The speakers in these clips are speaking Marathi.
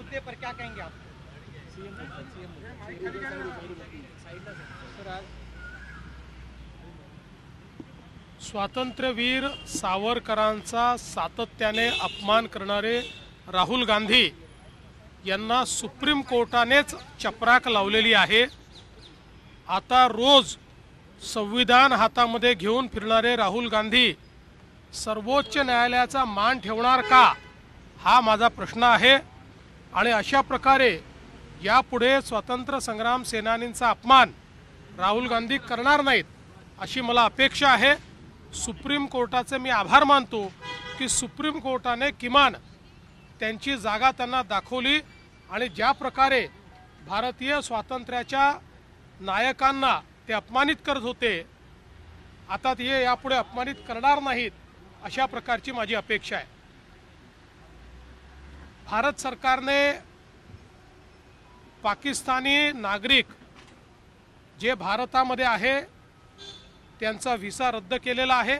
मुद्दे पर क्या कहेंगे आप? स्वातंत्र्यवीर सावरकरांचा सातत्याने अपमान करणारे राहुल गांधी यांना सुप्रीम कोर्टानेच चपराक लावलेली आहे। आता रोज संविधान हातामध्ये घेऊन फिरणारे राहुल गांधी सर्वोच्च न्यायालयाचा मान ठेवणार का, हा माझा प्रश्न आहे। आणि अशा प्रकारे यापुढे स्वातंत्र्य संग्राम सेनानींचा अपमान राहुल गांधी करणार नाहीत अशी मला अपेक्षा आहे। सुप्रीम कोर्टाचे मी आभार मानतो की सुप्रीम कोर्टाने किमान त्यांची जागा त्यांना दाखवली आणि ज्या प्रकारे भारतीय स्वातंत्र्याच्या नायकांना ते अपमानित करत होते, आता ते यापुढे अपमानित करणार नाहीत अशा प्रकारची माझी अपेक्षा आहे। भारत सरकारने पाकिस्तानी नागरिक जे भारतामध्ये आहे त्यांचा व्हिसा रद्द केलेला आहे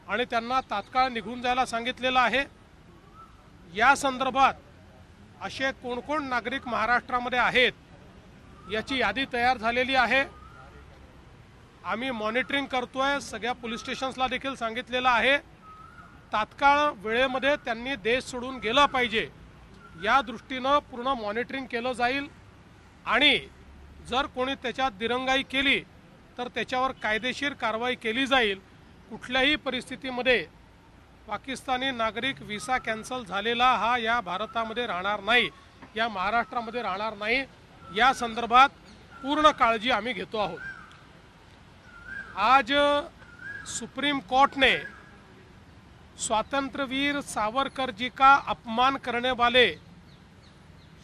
आणि त्यांना तात्काळ निघून जायला सांगितलेलं आहे। या संदर्भात असे कोण नागरिक महाराष्ट्रामध्ये आहेत याची यादी तयार झालेली आहे। आम्ही मॉनिटरिंग करतोय, सगळ्या पोलीस स्टेशन्सला देखील सांगितलेलं आहे। तात्काळ वेळेमध्ये त्यांनी देश सोडून गेला पाहिजे या दृष्टीनं पूर्ण मॉनिटरिंग केलं जाईल आणि जर कोणी त्याच्यात दिरंगाई केली तर त्याच्यावर कायदेशीर कारवाई केली जाईल। कुठल्याही परिस्थितीमध्ये पाकिस्तानी नागरिक व्हिसा कॅन्सल झालेला हा या भारतामध्ये राहणार नाही, या महाराष्ट्रामध्ये राहणार नाही। या संदर्भात पूर्ण काळजी आम्ही घेतो आहोत। आज सुप्रीम कोर्ट ने स्वातंत्र्यवीर सावरकर जी का अपमान करने वाले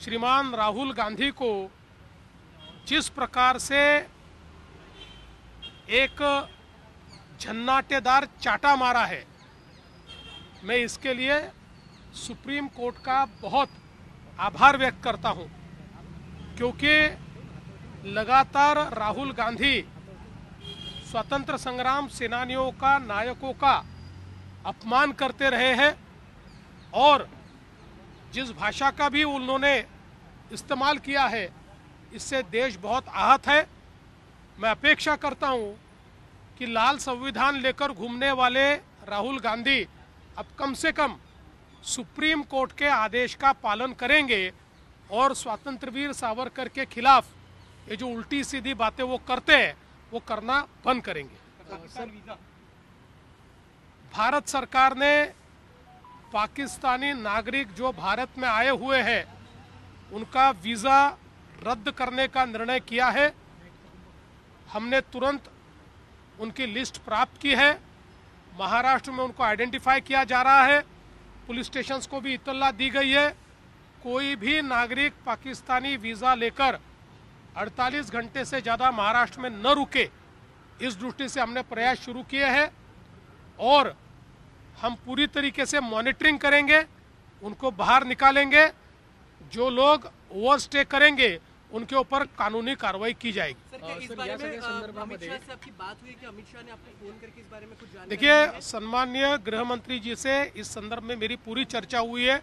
श्रीमान राहुल गांधी को जिस प्रकार से एक झन्नाटेदार चाटा मारा है, मैं इसके लिए सुप्रीम कोर्ट का बहुत आभार व्यक्त करता हूं, क्योंकि लगातार राहुल गांधी स्वतंत्र संग्राम सेनानियों का, नायकों का अपमान करते रहे हैं और जिस भाषा का भी उन्होंने इस्तेमाल किया है इससे देश बहुत आहत है। मैं अपेक्षा करता हूं कि लाल संविधान लेकर घूमने वाले राहुल गांधी अब कम से कम सुप्रीम कोर्ट के आदेश का पालन करेंगे और स्वातंत्र्यवीर सावरकर के खिलाफ ये जो उल्टी सीधी बातें वो करते हैं वो करना बंद करेंगे। भारत सरकार ने पाकिस्तानी नागरिक जो भारत में आए हुए हैं उनका वीज़ा रद्द करने का निर्णय किया है। हमने तुरंत उनकी लिस्ट प्राप्त की है। महाराष्ट्र में उनको आइडेंटिफाई किया जा रहा है, पुलिस स्टेशंस को भी इत्तला दी गई है। कोई भी नागरिक पाकिस्तानी वीज़ा लेकर 48 घंटे से ज़्यादा महाराष्ट्र में न रुके, इस दृष्टि से हमने प्रयास शुरू किए हैं और हम पूरी तरीके से मॉनिटरिंग करेंगे, उनको बाहर निकालेंगे। जो लोग ओवरस्टे करेंगे उनके ऊपर कानूनी कार्रवाई की जाएगी। सर, क्या इस बारे में अमित शाह से आपकी बात हुई कि अमित शाह ने आपको फोन करके इस बारे में कुछ जानकारी दी है? देखिए, सम्माननीय गृह मंत्री जी से इस संदर्भ में मेरी पूरी चर्चा हुई है।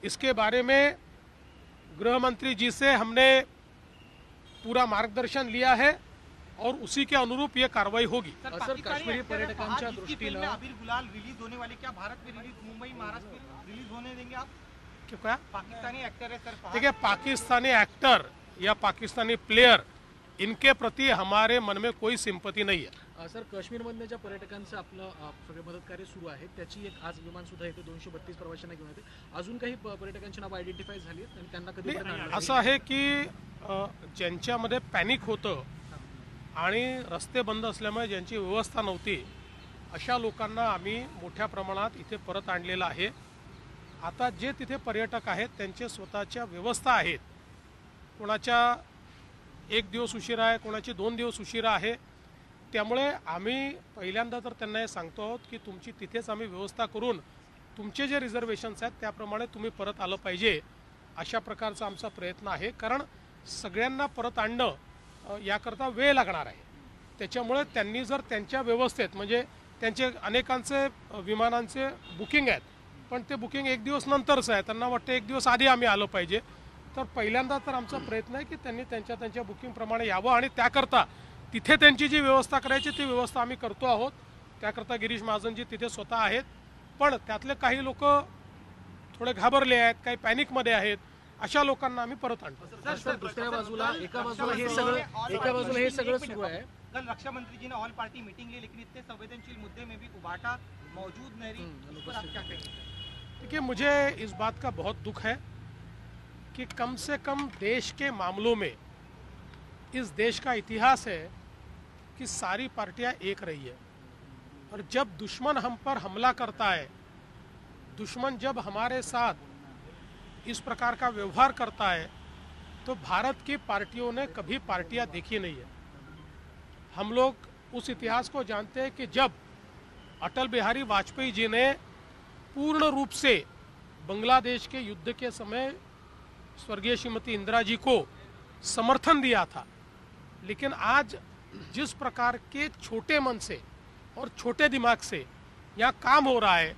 इसके बारे में गृह मंत्री जी से हमने पूरा मार्गदर्शन लिया है और उसी के अनुरूप ये कार्रवाई होगी। सर, काश्मीरी पर्यटकांच्या दृष्टीने अबीर गुलाल रिलीज होने वाली, क्या भारत में रिलीज, मुंबई महाराष्ट्र में रिलीज होने देंगे आप? क्यों क्या? पाकिस्तानी एक्टर है सर। देखिए, पाकिस्तानी एक्टर या पाकिस्तानी प्लेयर इनके प्रति हमारे मन में कोई सिंपत्ती नाही आहे। सर, काश्मीरमधल्या ज्या पर्यटकांचं आपलं सगळे मदत कार्य सुरू आहे त्याची एक आज विमान सुद्धा येते, 232 प्रवाशांना घेऊन येते। अजून काही पर्यटकांची नावं आयडेंटिफाय झाली आहेत आणि त्यांना कधी असं आहे की ज्यांच्यामध्ये पॅनिक होतं आणि रस्ते बंद असल्यामुळे ज्यांची व्यवस्था नव्हती अशा लोकांना आम्ही मोठ्या प्रमाणात इथे परत आणलेलं आहे। आता जे तिथे पर्यटक आहेत त्यांचे स्वतःच्या व्यवस्था आहेत, कोणाच्या 1 दिवस उशिरा आहे, कोणाची 2 दिवस उशिरा आहे। त्यामुळे आम्ही पहिल्यांदा तर त्यांना हे सांगतो आहोत की तुमची तिथेच आम्ही व्यवस्था करून तुमचे जे रिझर्वेशन्स आहेत त्याप्रमाणे तुम्ही परत आलं पाहिजे, अशा प्रकारचा आमचा प्रयत्न आहे। कारण सगळ्यांना परत आणणं याकरता वेळ लागणार आहे। त्याच्यामुळे त्यांनी जर त्यांच्या व्यवस्थेत, म्हणजे त्यांचे अनेकांचे विमानांचे बुकिंग आहेत पण ते बुकिंग एक दिवस नंतरचं आहे. त्यांना वाटतं एक दिवस आधी आम्ही आलो पाहिजे. तर पहिल्यांदा तर आमचा प्रयत्न आहे की त्यांनी त्यांच्या बुकिंगप्रमाणे यावं आणि त्याकरता तिथे त्यांची जी व्यवस्था करायची ती व्यवस्था आम्ही करतो आहोत. त्याकरता गिरीश महाजनजी तिथे स्वतः आहेत. पण त्यातले काही लोक थोडे घाबरले आहेत, काही पॅनिकमध्ये आहेत. अशा लोकांना आम्ही परत आणतो. सर, दुसऱ्या बाजूला एका बाजूला हे सगळं सुरू आहे. कल रक्षा मंत्री जी ने ऑल पार्टी मीटिंग ली, लेकिन इतने संवेदनशील मुद्दे में भी उबाटा मौजूद नहीं रही, उस पर आप क्या कहेंगे? देखिए, मुझे इस बात का बहुत दुख है कि कम से कम देश के मामलों में इस देश का इतिहास है कि सारी पार्टियां एक रही है. और जब दुश्मन हम पर हमला करता है, दुश्मन जब हमारे साथ इस प्रकार का व्यवहार करता है, तो भारत की पार्टियों ने कभी पार्टियां देखी नहीं है. हम लोग उस इतिहास को जानते हैं कि जब अटल बिहारी वाजपेयी जी ने पूर्ण रूप से बांग्लादेश के युद्ध के समय स्वर्गीय श्रीमती इंदिरा जी को समर्थन दिया था, लेकिन आज जिस प्रकार के छोटे मन से और छोटे दिमाग से यहाँ काम हो रहा है,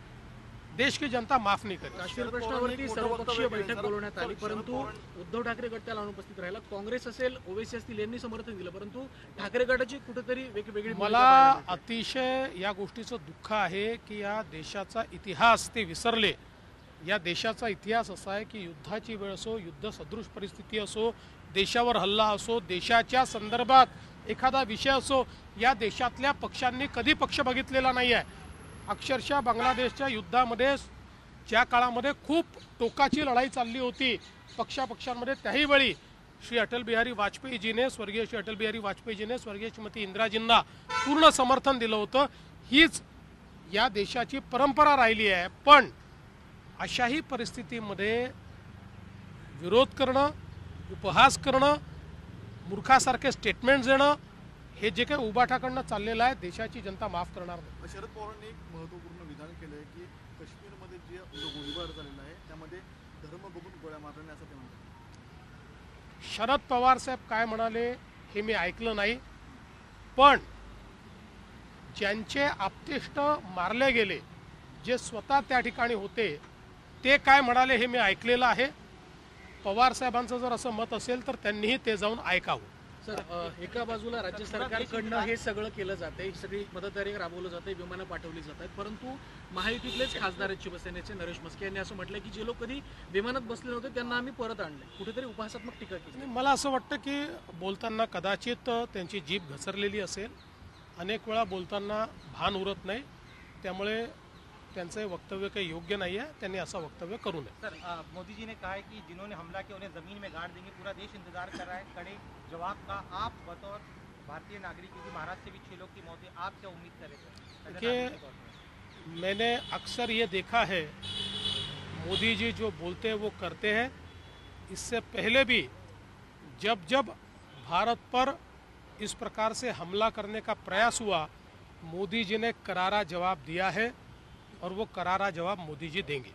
देश की जनता माफ नहीं करेगी. काश्मीर प्रश्नावरती सर्वपक्षीय बैठक बोलवण्यात आली, परंतु उद्धव ठाकरे गट त्याला अनुपस्थित राहिला. काँग्रेस असेल, ओवेसी असतील यांनी समर्थन दिलं, परंतु ठाकरे गटाची कुठेतरी वेगळी मला अतिशय या गोष्टीचं दुःख आहे की या देशाचा इतिहास ते विसरले. या देशाचा इतिहास असा आहे की युद्धाची वेळ असो, युद्ध सदृश परिस्थिती असो, देशावर हल्ला असो, देशाच्या संदर्भात एखादा विषय असो, या देशातल्या पक्षांनी कधी पक्ष बघितलेला नाही आहे. अक्षरशः बांगलादेशच्या युद्धामध्ये ज्या काळामध्ये खूप टोकाची लढाई चालली होती पक्षांमध्ये, त्याही वेळी श्री अटल बिहारी वाजपेयीजीने, स्वर्गीय श्री अटल बिहारी वाजपेयीजीने स्वर्गीय श्रीमती इंदिराजींना पूर्ण समर्थन दिलं होतं. हीच या देशाची परंपरा राहिली आहे. पण अशाही परिस्थितीमध्ये विरोध करणं, उपहास करणं, मूर्खासारखे स्टेटमेंट्स देणं, हे जे काही उबाठाकडनं चाललेलं आहे, देशाची जनता माफ करणार नाही. शरद पवारांनी एक महत्त्वपूर्ण विधान केलं आहे की काश्मीरमध्ये जे गोळीबार झालेला आहे त्यामध्ये धर्म बघून गोळ्या मारणे असं ते म्हणतात. शरद पवार साहेब काय म्हणाले हे मी ऐकलं नाही, पण ज्यांचे आप्तेष्ट मारले गेले, जे स्वतः त्या ठिकाणी होते, ते काय म्हणाले हे मी ऐकलेलं आहे. पवार साहेबांचं जर असं मत असेल तर त्यांनीही ते जाऊन ऐकावं. सर, एका बाजूला राज्य सरकारकडनं हे सगळं केलं जाते, सगळी मदतकार्य राबवलं जाते, विमानं पाठवली जातात, परंतु महायुतीतलेच खासदार आहेत शिवसेनेचे नरेश म्हस्के यांनी असं म्हटलं की जे लोक कधी विमानात बसले नव्हते त्यांना आम्ही परत आणले. कुठेतरी उपहासात्मक टीका केली. मला असं वाटतं की बोलताना कदाचित त्यांची जीभ घसरलेली असेल, अनेक वेळा बोलताना भान उरत नाही, त्यामुळे त्यांचं वक्तव्य काही योग्य नाही आहे. त्यांनी असं वक्तव्य करू नये. सर, मोदी जी ने कहा है कि जिन्होंने हमला किया उन्हें जमीन में गाड़ देंगे, पूरा देश इंतजार कर रहा है कड़े जवाब का. आप बतौर भारतीय नागरिक, क्योंकि महाराष्ट्र से भी 6 लोग की मौत हुई, आप क्या उम्मीद करेंगे? देखिए, मैंने अक्सर ये देखा है, मोदी जी जो बोलते हैं वो करते हैं. इससे पहले भी जब भारत पर इस प्रकार से हमला करने का प्रयास हुआ, मोदी जी ने करारा जवाब दिया है और वो करारा जवाब मोदी जी देंगे.